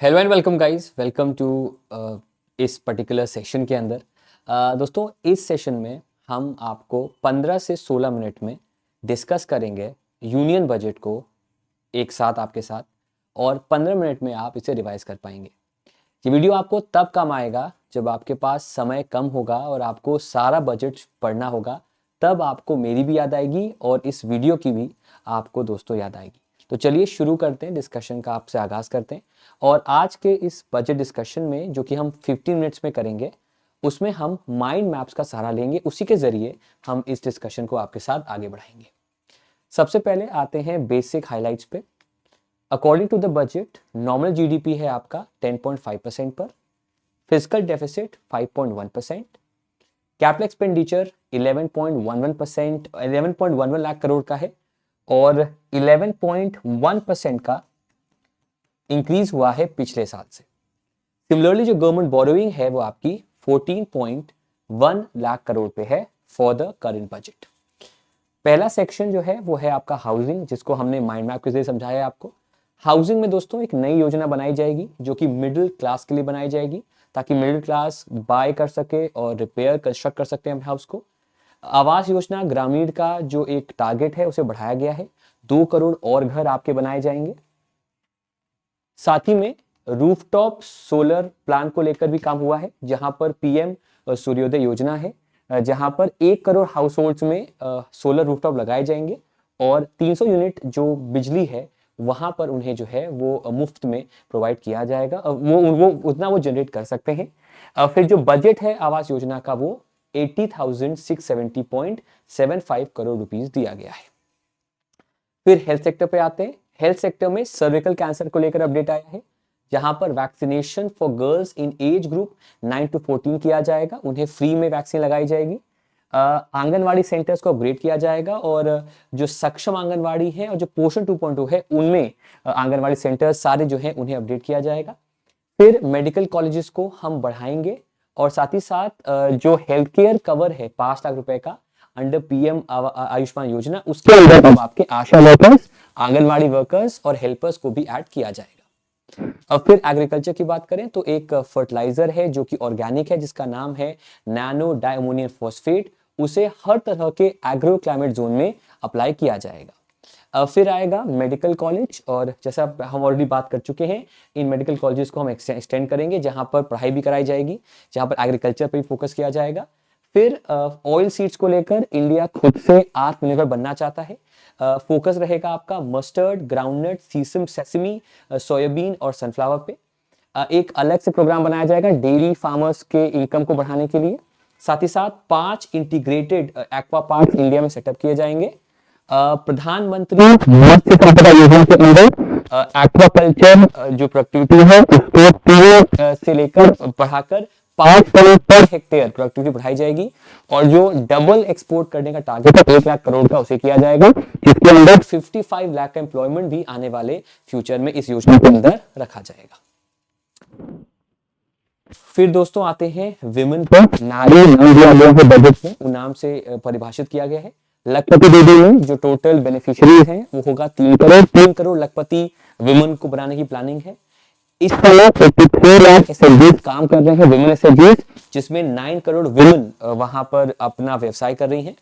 Hello and welcome guys, welcome to इस particular session के अंदर। दोस्तों, इस सेशन में हम आपको 15 से 16 मिनट में डिस्कस करेंगे यूनियन बजट को एक साथ आपके साथ, और 15 मिनट में आप इसे रिवाइज कर पाएंगे। ये वीडियो आपको तब काम आएगा जब आपके पास समय कम होगा और आपको सारा बजट पढ़ना होगा, तब आपको मेरी भी याद आएगी और इस वीडियो की भी आपको दोस्तों याद आएगी। तो चलिए शुरू करते हैं, डिस्कशन का आपसे आगाज़ करते हैं। और आज के इस बजट डिस्कशन में जो कि हम 15 मिनट्स में करेंगे, उसमें हम माइंड मैप्स का सहारा लेंगे। उसी के ज़रिए हम इस डिस्कशन को आपके साथ आगे बढ़ाएंगे। सबसे पहले आते हैं बेसिक हाइलाइट्स पे। According to the budget, nominal GDP है आपका 10.5% पर, fiscal deficit 5.1%, capital expenditure 11.11%, 11.11 lakh crore का है, और 11.1% का इंक्रीज हुआ है पिछले साल से। सिमिलरली जो गवर्नमेंट बोरोइंग है वो आपकी 14.1 लाख करोड़ पे है फॉर द करंट बजट। पहला सेक्शन जो है वो है आपका हाउसिंग, जिसको हमने माइंड मैप के जरिए समझाया है आपको। हाउसिंग में दोस्तों एक नई योजना बनाई जाएगी जो कि मिडिल क्लास के लिए बनाई जाएगी, ताकि मिडिल क्लास बाय कर सके और रिपेयर कंस्ट्रक्ट कर सकते हैं अपने हाउस को। आवास योजना ग्रामीण का जो एक टारगेट है उसे बढ़ाया गया है, 2 करोड़ और घर आपके बनाए जाएंगे। साथ ही में रूफटॉप सोलर प्लांट को लेकर भी काम हुआ है, जहां पर पीएम सूर्योदय योजना है, जहां पर 1 करोड़ हाउस होल्ड्स में सोलर रूफटॉप लगाए जाएंगे और 300 यूनिट जो बिजली है वहां पर उन्हें जो है वो मुफ्त में प्रोवाइड किया जाएगा। वो उतना वो जनरेट कर सकते हैं। फिर जो बजट है आवास योजना का वो 80,670.75 करोड़ रुपीस दिया गया है। फिर हेल्थ सेक्टर पे आते हैं। हेल्थ सेक्टर में सर्विकल कैंसर को लेकर अपडेट आया है, जहां पर vaccination for girls in age group 9 to 14 किया जाएगा, उन्हें फ्री में वैक्सीन लगाई जाएगी। आंगनवाड़ी सेंटर्स को अपग्रेड किया जाएगा, और जो सक्षम आंगनवाड़ी है और जो पोषण 2.0 है उनमें आंगनवाड़ी सेंटर्स सारे जो है उन्हें अपडेट किया जाएगा। फिर मेडिकल कॉलेजेस को हम बढ़ाएंगे, और साथ ही साथ जो हेल्थ केयर कवर है 5 लाख रुपए का अंडर पीएम आयुष्मान योजना, उसके अंदर अब आपके आशा वर्कर्स, आंगनवाड़ी वर्कर्स और हेल्पर्स को भी ऐड किया जाएगा। अब फिर एग्रीकल्चर की बात करें तो एक फर्टिलाइजर है जो कि ऑर्गेनिक है, जिसका नाम है नैनो डायमोनियम फॉस्फेट। उसे हर तरह के एग्रो क्लाइमेट जोन में अप्लाई किया जाएगा। फिर आएगा मेडिकल कॉलेज, और जैसा हम ऑलरेडी बात कर चुके हैं, इन मेडिकल कॉलेजेस को हम एक्सटेंड करेंगे, जहां पर पढ़ाई भी कराई जाएगी, जहां पर एग्रीकल्चर पर भी फोकस किया जाएगा। फिर ऑयल सीड्स को लेकर इंडिया खुद से आत्मनिर्भर बनना चाहता है। फोकस रहेगा आपका मस्टर्ड, ग्राउंडनट, सीसम, सेसमी, सोयाबीन और सनफ्लावर पे। एक अलग से प्रोग्राम बनाया जाएगा डेयरी फार्मर्स के इनकम को बढ़ाने के लिए। साथ ही साथ 5 इंटीग्रेटेड एक्वा पार्क इंडिया में सेटअप किए जाएंगे। प्रधानमंत्री मत्स्य संपदा योजना के अंदर एक्वाकल्चर जो प्रोडक्टिविटी है उसको 3 से लेकर बढ़ाकर 5 करोड़ पर हेक्टेयर प्रोडक्टिविटी बढ़ाई जाएगी, और जो डबल एक्सपोर्ट करने का टारगेट है 1 लाख करोड़ का, उसे किया जाएगा, जिसके अंदर 55 लाख का एम्प्लॉयमेंट भी आने वाले फ्यूचर में इस योजना के अंदर रखा जाएगा। फिर दोस्तों आते हैं विमेन पर। नारी नाम दिया गया है बजट में, नाम से परिभाषित किया गया है। लखपति दीदी में जो टोटल बेनिफिशियरीज हैं वो होगा 3 करोड़ लखपति विमेन को बनाने की प्लानिंग है। इस समय 84 लाख एसएचजीज काम कर रहे हैं, विमेन एसएचजीज, जिसमें 9 करोड़ विमेन वहां पर अपना व्यवसाय कर रही हैं।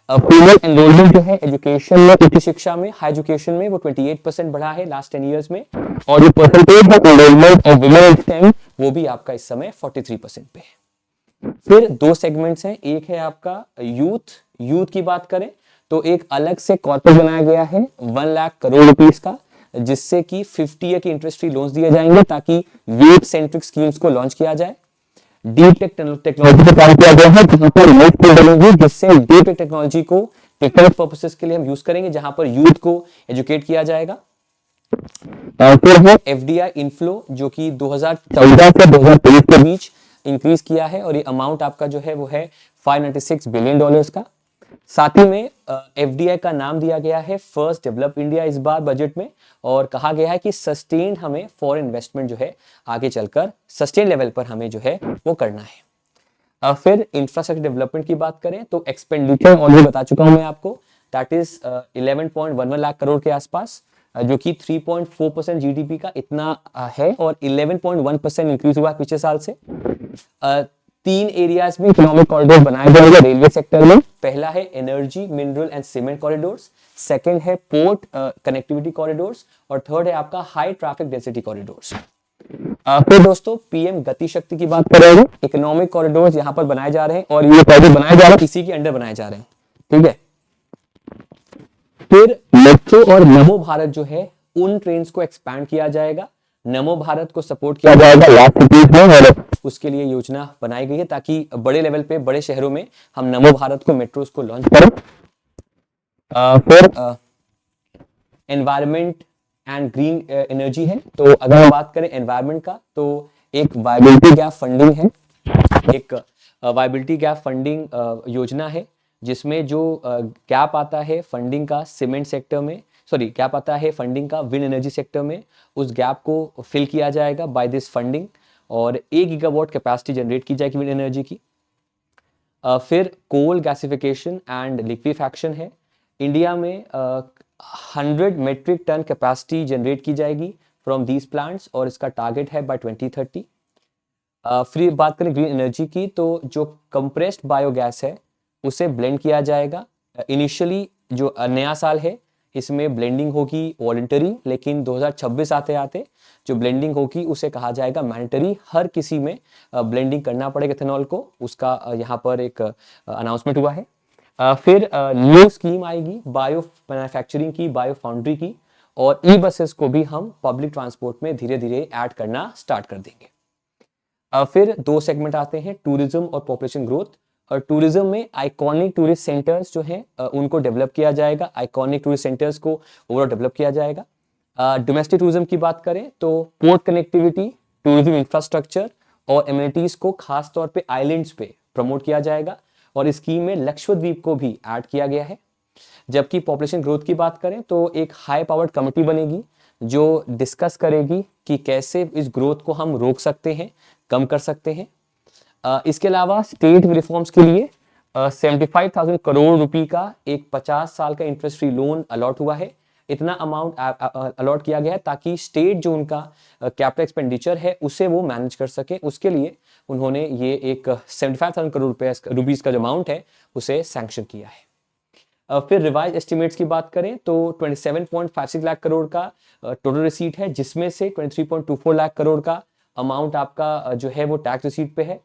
फीमेल एनरोलमेंट जो है एजुकेशन में, उच्च शिक्षा में, हाई एजुकेशन में, वो 28% बढ़ा है लास्ट 10 ईयर्स में, और जो percentage of enrolment of women in stem वो भी आपका इस समय 43% पे है। फिर 2 सेगमेंट्स हैं, एक है आपका यूथ की बात करें तो एक अलग से कॉर्पोरेट बनाया गया है 1 लाख करोड़ रुपीस का, जिससे कि 50 ईयर की इंटरेस्ट फ्री लोन्स दिए जाएंगे ताकि यूथ सेंट्रिक स्कीम्स को लॉन्च किया जाए। डीप टेक टेक्नोलॉजी पे काम किया गया है, जहां पर नई स्किल बनेगी, जिससे डीप टेक टेक्नोलॉजी को डिफरेंट पर्पसेस के लिए हम यूज करेंगे, जहां पर यूथ को एजुकेट किया जाएगा। फिर है एफडीआई इनफ्लो, जो कि 2014 से 2023 के बीच इंक्रीज किया है, और ये अमाउंट आपका जो है वो है $596 बिलियन का। साथ ही में एफडीआई का नाम दिया गया है फर्स्ट डेवलप इंडिया इस बार बजट में, और कहा गया है कि सस्टेन हमें फॉरेन इन्वेस्टमेंट जो है आगे चलकर सस्टेन लेवल पर हमें जो है वो करना है। फिर इंफ्रास्ट्रक्चर डेवलपमेंट की बात करें तो एक्सपेंडिचर ऑलरेडी बता चुका हूं मैं आपको, दैट इज 11.11 लाख करोड़ के आसपास। जो कि 3.4% जीडीपी का इतना है और 11.1% इंक्रीज हुआ पिछले साल से। 3 एरियाज में इकोनॉमिक कॉरिडोर बनाए जाएंगे रेलवे सेक्टर में। पहला है energy, mineral and cement corridors, second है पोर्ट कनेक्टिविटी कॉरिडोर्स और थर्ड है आपका हाई ट्रैफिक डेंसिटी कॉरिडोर्स। फिर दोस्तों पीएम गति शक्ति की बात करेंगे। इकोनॉमिक कॉरिडोर्स यहाँ पर बनाए जा रहे हैं और ये प्रोजेक्ट बनाए जा रहे हैं, इसी के अंडर बनाए जा रहे हैं, ठीक है। फिर मेट्रो और नमो भारत जो है उन ट्रेन्स को एक्सपैंड किया जाएगा। नमो भारत को सपोर्ट किया जाएगा लार्ज सिटीज में और उसके लिए योजना बनाई गई है ताकि बड़े लेवल पे बड़े शहरों में हम नमो भारत को मेट्रोस को लॉन्च करें। फिर एनवायरमेंट एंड ग्रीन एनर्जी है। तो अगर हम बात करें एनवायरमेंट का तो एक वायबिलिटी गैप फंडिंग है, एक वायबिलिटी गैप फंडिंग योजना है जिसमें जो गैप आता है फंडिंग का सीमेंट सेक्टर में, गैप आता है फंडिंग का विंड एनर्जी सेक्टर में, उस गैप को फिल किया जाएगा बाय दिस फंडिंग और 1 गीगावाट कैपेसिटी जनरेट की जाएगी विंड एनर्जी की। फिर कोल गैसिफिकेशन एंड लिक्विफैक्शन है। इंडिया में 100 मेट्रिक टन कैपेसिटी जनरेट की जाएगी फ्रॉम दीज प्लांट्स और इसका टारगेट है बाय 2030। फिर बात करें ग्रीन एनर्जी की तो जो कंप्रेस्ड बायोगैस है उसे ब्लेंड किया जाएगा। इनिशियली जो नया साल है इसमें ब्लेंडिंग होगी वॉलंटरी, लेकिन 2026 आते आते जो ब्लेंडिंग होगी उसे कहा जाएगा मैंडेटरी। हर किसी में ब्लेंडिंग करना पड़ेगा इथेनॉल को, उसका यहाँ पर एक अनाउंसमेंट हुआ है। फिर न्यू स्कीम आएगी बायो मैन्युफैक्चरिंग की, बायो फाउंड्री की और ई बसेस को भी हम पब्लिक ट्रांसपोर्ट में धीरे धीरे ऐड करना स्टार्ट कर देंगे। फिर 2 सेगमेंट आते हैं, टूरिज्म और पॉपुलेशन ग्रोथ। और टूरिज्म में आइकॉनिक टूरिस्ट सेंटर्स जो हैं उनको डेवलप किया जाएगा, आइकॉनिक टूरिस्ट सेंटर्स को ओवरऑल डेवलप किया जाएगा। डोमेस्टिक टूरिज्म की बात करें तो पोर्ट कनेक्टिविटी, टूरिज्म इंफ्रास्ट्रक्चर और एमिनिटीज को खास तौर पे आइलैंड्स पे प्रमोट किया जाएगा और इस स्कीम में लक्षद्वीप को भी ऐड किया गया है। जबकि पॉपुलेशन ग्रोथ की बात करें तो एक हाई पावर्ड कमेटी बनेगी जो डिस्कस करेगी कि कैसे इस ग्रोथ को हम रोक सकते हैं, कम कर सकते हैं। इसके अलावा स्टेट रिफॉर्म्स के लिए 75,000 करोड़ रुपए का एक 50 साल का इंटरेस्ट फ्री लोन अलॉट हुआ है। इतना अमाउंट अलॉट किया गया है ताकि स्टेट जो उनका कैपिटल एक्सपेंडिचर है उसे वो मैनेज कर सके। उसके लिए उन्होंने ये एक 75,000 करोड़ रुपीस का जो अमाउंट है उसे सैंक्शन किया है। फिर रिवाइज एस्टिमेट्स की बात करें तो 27.56 लाख करोड़ का टोटल रिसीट है, जिसमें से 23.24 लाख करोड़ का अमाउंट आपका जो है वो टैक्स रिसीट पे है।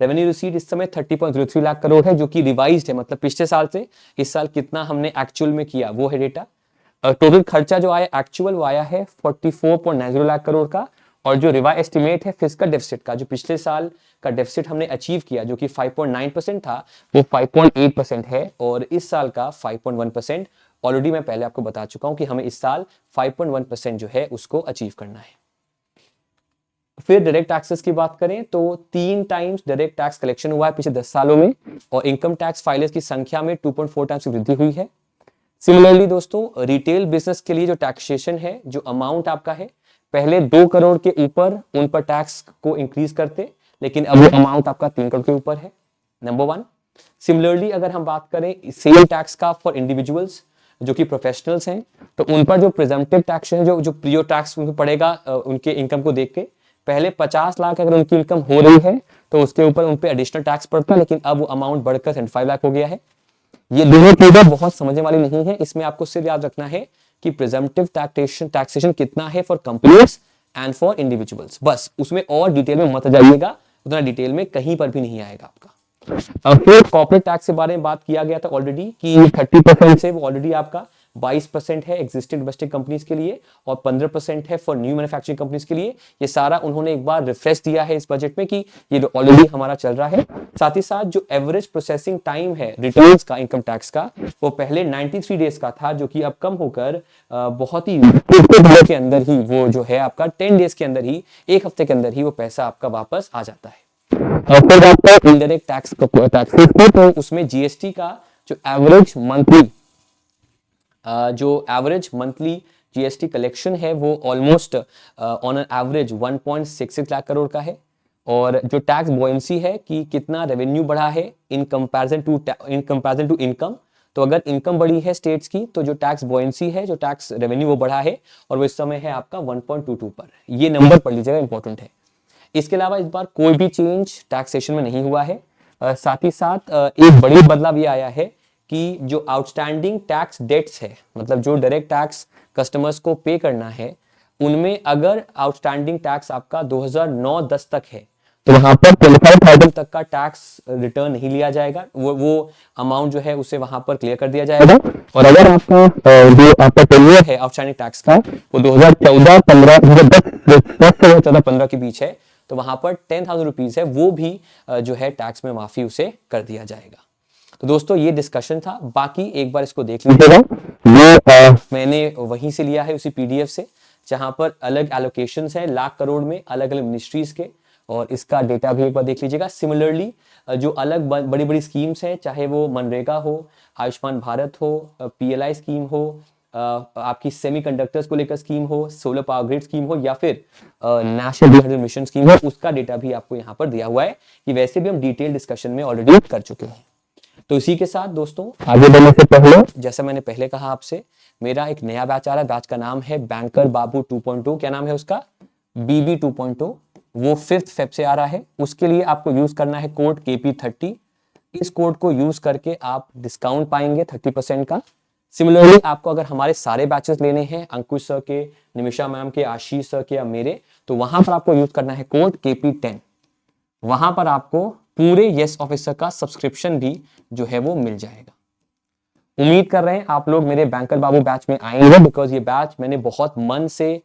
रेवेन्यू रिसीट इस समय 30.03 लाख करोड़ है जो कि रिवाइज्ड है, मतलब पिछले साल से इस साल कितना हमने एक्चुअल में किया वो है डेटा। टोटल खर्चा जो आया एक्चुअल वो आया है 44.90 लाख करोड़ का और जो रिवाइज एस्टिमेट है फिस्कल डेफिसिट का, जो पिछले साल का डेफिसिट हमने अचीव किया जो कि 5.9% था वो 5.8% है और इस साल का 5.1%। ऑलरेडी मैं पहले आपको बता चुका हूं कि हमें इस साल 5.1% जो है उसको अचीव करना है। फिर डायरेक्ट टैक्सेस की बात करें तो 3 टाइम्स डायरेक्ट टैक्स कलेक्शन हुआ है पिछले 10 सालों में और इनकम टैक्स फाइलर्स की संख्या में 2.4 टाइम्स की वृद्धि हुई है। सिमिलरली दोस्तों रिटेल बिजनेस के लिए जो टैक्सेशन है, जो अमाउंट आपका है, पहले 2 करोड़ के ऊपर उन पर टैक्स को इंक्रीज करते, लेकिन अब वो अमाउंट आपका 3 करोड़ के ऊपर है, नंबर 1। सिमिलरली अगर हम बात करें सेल टैक्स का फॉर इंडिविजुअल्स जो कि प्रोफेशनल्स हैं तो उन पर जो प्रिजम्पटिव टैक्स है, जो प्रियो टैक्स उनको पड़ेगा उनके इनकम को देख के, पहले 50 लाख अगर उनकी इनकम हो रही है तो उसके ऊपर उन पे एडिशनल टैक्स पड़ता है, लेकिन अब वो अमाउंट बढ़कर 75 लाख हो गया है। ये दोनों चीजें बहुत समझने वाली नहीं है, इसमें आपको सिर्फ याद रखना है कि प्रिजम्पटिव टैक्सेशन कितना है for companies and for individuals, बस उसमें और डिटेल में मत जाइएगा, उतना डिटेल में कहीं पर भी नहीं आएगा आपका। फिर कॉर्पोरेट टैक्स के बारे में बात किया गया था ऑलरेडी कि 30% से वो ऑलरेडी आपका 22% है एग्जिस्टिंग डोमेस्टिक कंपनीज के लिए और 15% है फॉर न्यू मैन्युफैक्चरिंग कंपनीज के लिए। ये सारा उन्होंने एक बार रिफ्रेश दिया है इस बजट में कि ये ऑलरेडी हमारा चल रहा है। साथ ही साथ जो एवरेज प्रोसेसिंग टाइम है रिटर्न्स का, इनकम टैक्स का, वो पहले 93 डेज का था जो कि अब कम होकर बहुत ही के अंदर ही वो जो है आपका 10 डेज के अंदर ही, 1 हफ्ते के अंदर ही वो पैसा आपका वापस आ जाता है। फिर आपका इनडायरेक्ट टैक्स तो उसमें जीएसटी का जो एवरेज मंथली जीएसटी कलेक्शन है वो almost on an average 1.66 lakh crore का है। और जो टैक्स बॉयंसी है कि कितना रेवेन्यू बढ़ा है इन कंपैरिजन टू इनकम, तो अगर इनकम बढ़ी है स्टेट्स की तो जो टैक्स बॉयंसी है, जो टैक्स रेवेन्यू वो बढ़ा है और वो इस समय है आपका 1.22 पर। ये नंबर पढ़ लीजिएगा, इंपॉर्टेंट है। इसके अलावा इस बार कोई भी चेंज टैक्सेशन में नहीं हुआ है। साथ ही साथ एक बड़ी बदलाव ये आया है कि जो आउटस्टैंडिंग टैक्स डेट्स है, मतलब जो डायरेक्ट टैक्स कस्टमर्स को पे करना है, उनमें अगर आउटस्टैंडिंग टैक्स आपका 2009-10 तक है तो वहां पर 25,000 तक का टैक्स रिटर्न नहीं लिया जाएगा। वो अमाउंट जो है उसे वहां पर क्लियर कर दिया जाएगा। और अगर आपका जो आपका टेन्योर है आउटस्टैंडिंग टैक्स का वो 2014-15 2014-15 के बीच है, तो वहां पर 10,000 रुपीज है, वो भी जो है टैक्स में माफी उसे कर दिया जाएगा। तो दोस्तों ये डिस्कशन था, बाकी एक बार इसको देख लीजिएगा। ये मैंने वहीं से लिया है, उसी पीडीएफ से, जहां पर अलग एलोकेशंस है लाख करोड़ में अलग अलग मिनिस्ट्रीज के, और इसका डेटा भी एक बार देख लीजिएगा। सिमिलरली जो अलग बड़ी बड़ी स्कीम्स हैं, चाहे वो मनरेगा हो, आयुष्मान भारत हो, पीएलआई स्कीम हो, आपकी सेमीकंडक्टर्स को लेकर स्कीम हो, सोलर पावर ग्रिड स्कीम हो, या फिर नेशनल डिजिटल मिशन स्कीम हो, उसका डेटा भी आपको यहाँ पर दिया हुआ है कि वैसे भी हम डिटेल डिस्कशन में ऑलरेडी कर चुके हैं। तो इसी के साथ दोस्तों आगे बढ़ने से पहले, जैसा मैंने पहले कहा आपसे, मेरा एक नया बैच आ रहा है। बैच का नाम है बैंकर बाबू 2.0। क्या नाम है उसका? BB 2.0। वो 5 फेब से आ रहा है। उसके लिए आपको यूज करना है कोड KP30। इस कोड को यूज करके आप डिस्काउंट पाएंगे 30% का। सिमिलरली आपको अगर हमारे सारे बैचेस लेने हैं, अंकुश सर के, निमिषा मैम के, आशीष सर के या मेरे, तो वहां पर आपको यूज करना है कोड KP10। वहां पर आपको पूरे यस ऑफिसर का सब्सक्रिप्शन भी जो है वो मिल जाएगा। उम्मीद कर रहे हैं आप लोग मेरे बैंकर बाबू बैच में आएंगे, बिकॉज ये बैच मैंने बहुत मन से,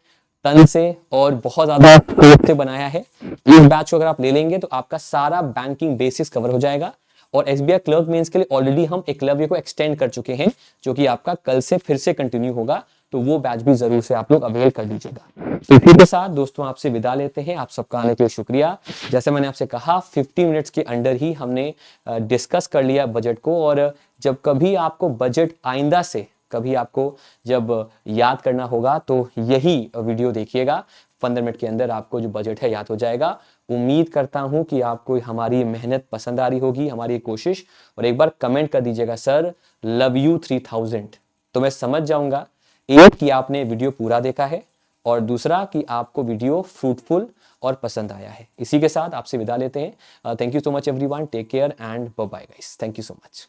तन से और बहुत ज्यादा सोच से बनाया है। इस बैच को अगर आप ले लेंगे तो आपका सारा बैंकिंग बेसिस कवर हो जाएगा। और SBI क्लर्क मेंस के लिए ऑलरेडी हम एकलव्य को एक्सटेंड कर चुके हैं, जो कि आपका कल से फिर से कंटिन्यू होगा, तो वो बैच भी जरूर से आप लोग अवेल कर लीजिएगा। तो इसी के साथ दोस्तों आपसे विदा लेते हैं। आप सबका आने के लिए शुक्रिया। जैसे मैंने आपसे कहा 50 मिनट्स के अंदर ही हमने डिस्कस कर लिया बजट को, और जब कभी आपको बजट आइंदा से कभी आपको जब याद करना होगा तो यही वीडियो देखिएगा। 15 मिनट के अंदर आपको जो बजट है याद हो जाएगा। उम्मीद करता हूं कि आपको हमारी मेहनत पसंद आ रही होगी, हमारी कोशिश। और एक बार कमेंट कर दीजिएगा सर लव यू 3000, तो मैं समझ जाऊंगा एक कि आपने वीडियो पूरा देखा है, और दूसरा कि आपको वीडियो फ्रूटफुल और पसंद आया है। इसी के साथ आपसे विदा लेते हैं। Thank you so much everyone, take care and bye bye guys. Thank you so much.